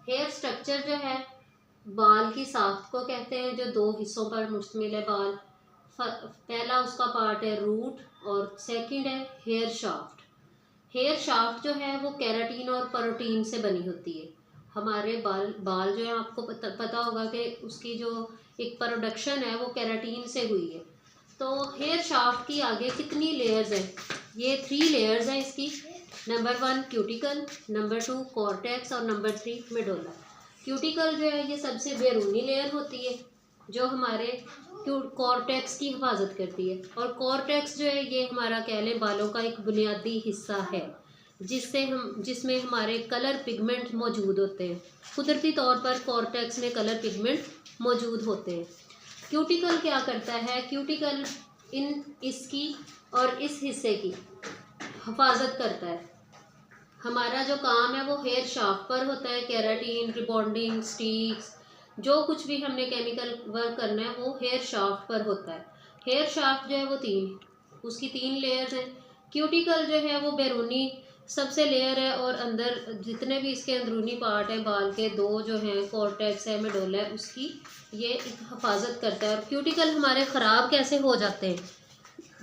Hair structure जो है बाल की साख्त को कहते हैं, जो दो हिस्सों पर मुश्तमिल है बाल। पहला उसका पार्ट है रूट और सेकंड है हेयर शाफ्ट। हेयर शाफ्ट जो है वो केराटिन और प्रोटीन से बनी होती है। हमारे बाल बाल जो है आपको पता होगा कि उसकी जो एक प्रोडक्शन है वो केराटिन से हुई है। तो हेयर शाफ्ट की आगे कितनी लेयर्स हैं? ये 3 लेयर्स हैं इसकी। नंबर 1 क्यूटिकल, नंबर 2 कॉर्टेक्स और नंबर 3 मेडोला। क्यूटिकल जो है ये सबसे बैरूनी लेयर होती है जो हमारे कॉर्टेक्स की हिफाजत करती है। और कॉर्टेक्स जो है ये हमारा कह लें बालों का एक बुनियादी हिस्सा है जिसमें हमारे कलर पिगमेंट मौजूद होते हैं। कुदरती तौर पर कॉर्टेक्स में कलर पिगमेंट मौजूद होते हैं। क्यूटिकल क्या करता है? क्यूटिकल इसकी और इस हिस्से की हिफाजत करता है। हमारा जो काम है वो हेयर शाफ्ट पर होता है। केराटिन, रिबॉन्डिंग, स्टिक्स, जो कुछ भी हमने केमिकल वर्क करना है वो हेयर शाफ्ट पर होता है। हेयर शाफ्ट जो है वो उसकी 3 लेयर्स हैं। क्यूटिकल जो है वो बैरूनी सबसे लेयर है और अंदर जितने भी इसके अंदरूनी पार्ट हैं बाल के, 2 जो हैं कॉर्टेक्स है, मेडोला है, उसकी ये एक हिफाजत करता है। और क्यूटिकल हमारे ख़राब कैसे हो जाते हैं?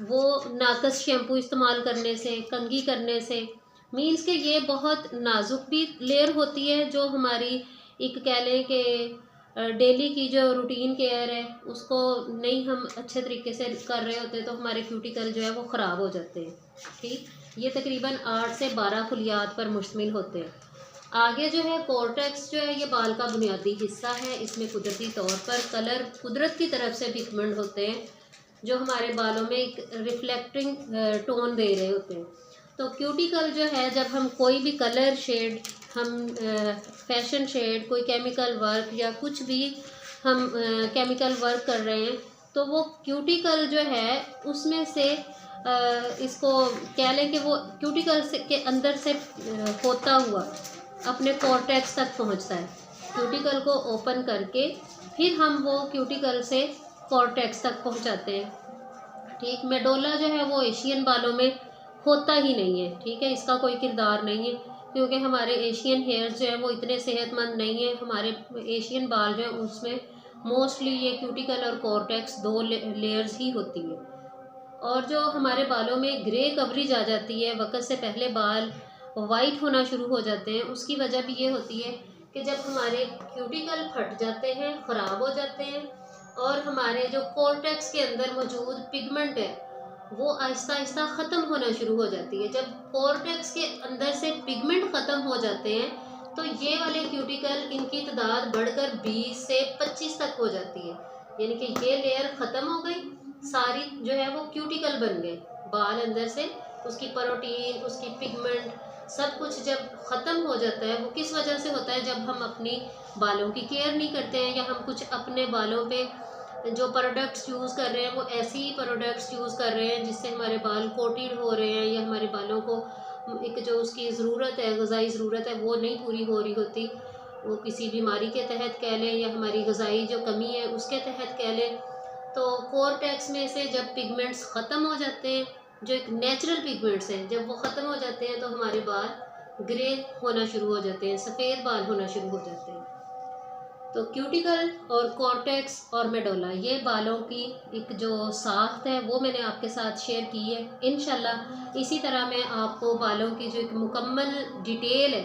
वो नाकस शैम्पू इस्तेमाल करने से, कंघी करने से। मीन्स कि ये बहुत नाजुक भी लेयर होती है जो हमारी एक कह लें कि डेली की जो रूटीन केयर है उसको नहीं हम अच्छे तरीके से कर रहे होते तो हमारे क्यूटिकल जो है वो ख़राब हो जाते हैं। ठीक, ये तकरीबन 8 से 12 खुलियात पर मुश्तमिल होते हैं। आगे जो है कॉर्टेक्स जो है ये बाल का बुनियादी हिस्सा है। इसमें कुदरती तौर पर कलर कुदरत की तरफ से पिगमेंट होते हैं जो हमारे बालों में एक रिफ्लेक्टिंग टोन दे रहे होते हैं। तो क्यूटिकल जो है जब हम कोई भी कलर शेड, हम फैशन शेड, कोई केमिकल वर्क या कुछ भी हम केमिकल वर्क कर रहे हैं तो वो क्यूटिकल जो है उसमें से इसको कह लें कि वो क्यूटिकल से के अंदर से होता हुआ अपने कॉर्टेक्स तक पहुंचता है। क्यूटिकल को ओपन करके फिर हम वो क्यूटिकल से कॉर्टेक्स तक पहुंचाते हैं। ठीक, मेडोला जो है वो एशियन बालों में होता ही नहीं है। ठीक है, इसका कोई किरदार नहीं है क्योंकि हमारे एशियन हेयर्स जो है वो इतने सेहतमंद नहीं है। हमारे एशियन बाल जो है उसमें मोस्टली ये क्यूटिकल और कॉर्टेक्स 2 लेयर्स ही होती है। और जो हमारे बालों में ग्रे कवरेज आ जाती है, वक्त से पहले बाल वाइट होना शुरू हो जाते हैं, उसकी वजह भी ये होती है कि जब हमारे क्यूटिकल फट जाते हैं, ख़राब हो जाते हैं और हमारे जो कॉर्टेक्स के अंदर मौजूद पिगमेंट है वो आहिस्ता आहिस्ता ख़त्म होना शुरू हो जाती है। जब कॉर्टेक्स के अंदर से पिगमेंट ख़त्म हो जाते हैं तो ये वाले क्यूटिकल इनकी तादाद बढ़कर 20 से 25 तक हो जाती है। यानी कि ये लेयर ख़त्म हो गई, सारी जो है वो क्यूटिकल बन गए। बाल अंदर से उसकी प्रोटीन, उसकी पिगमेंट, सब कुछ जब ख़त्म हो जाता है, वो किस वजह से होता है? जब हम अपनी बालों की केयर नहीं करते हैं या हम कुछ अपने बालों पे जो प्रोडक्ट्स यूज़ कर रहे हैं वो ऐसी ही प्रोडक्ट्स यूज़ कर रहे हैं जिससे हमारे बाल कोटेड हो रहे हैं या हमारे बालों को एक जो उसकी ज़रूरत है, ग़िज़ाई ज़रूरत है, वो नहीं पूरी हो रही होती। वो किसी बीमारी के तहत कह लें या हमारी ग़िज़ाई जो कमी है उसके तहत कह लें। तो कॉर्टेक्स में से जब पिगमेंट्स ख़त्म हो जाते हैं, जो एक नेचुरल पिगमेंट्स हैं, जब वो ख़त्म हो जाते हैं तो हमारे बाल ग्रे होना शुरू हो जाते हैं, सफ़ेद बाल होना शुरू हो जाते हैं। तो क्यूटिकल और कॉर्टेक्स और मेडोला ये बालों की एक जो साख्त है वो मैंने आपके साथ शेयर की है। इंशाल्लाह इसी तरह मैं आपको बालों की जो एक मुकम्मल डिटेल है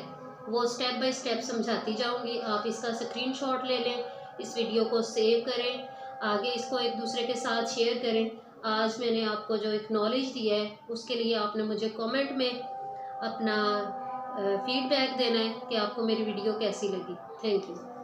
वो स्टेप बाय स्टेप समझाती जाऊंगी। आप इसका स्क्रीनशॉट ले लें, इस वीडियो को सेव करें, आगे इसको एक दूसरे के साथ शेयर करें। आज मैंने आपको जो एक नॉलेज दिया है उसके लिए आपने मुझे कमेंट में अपना फीडबैक देना है कि आपको मेरी वीडियो कैसी लगी। Thank you.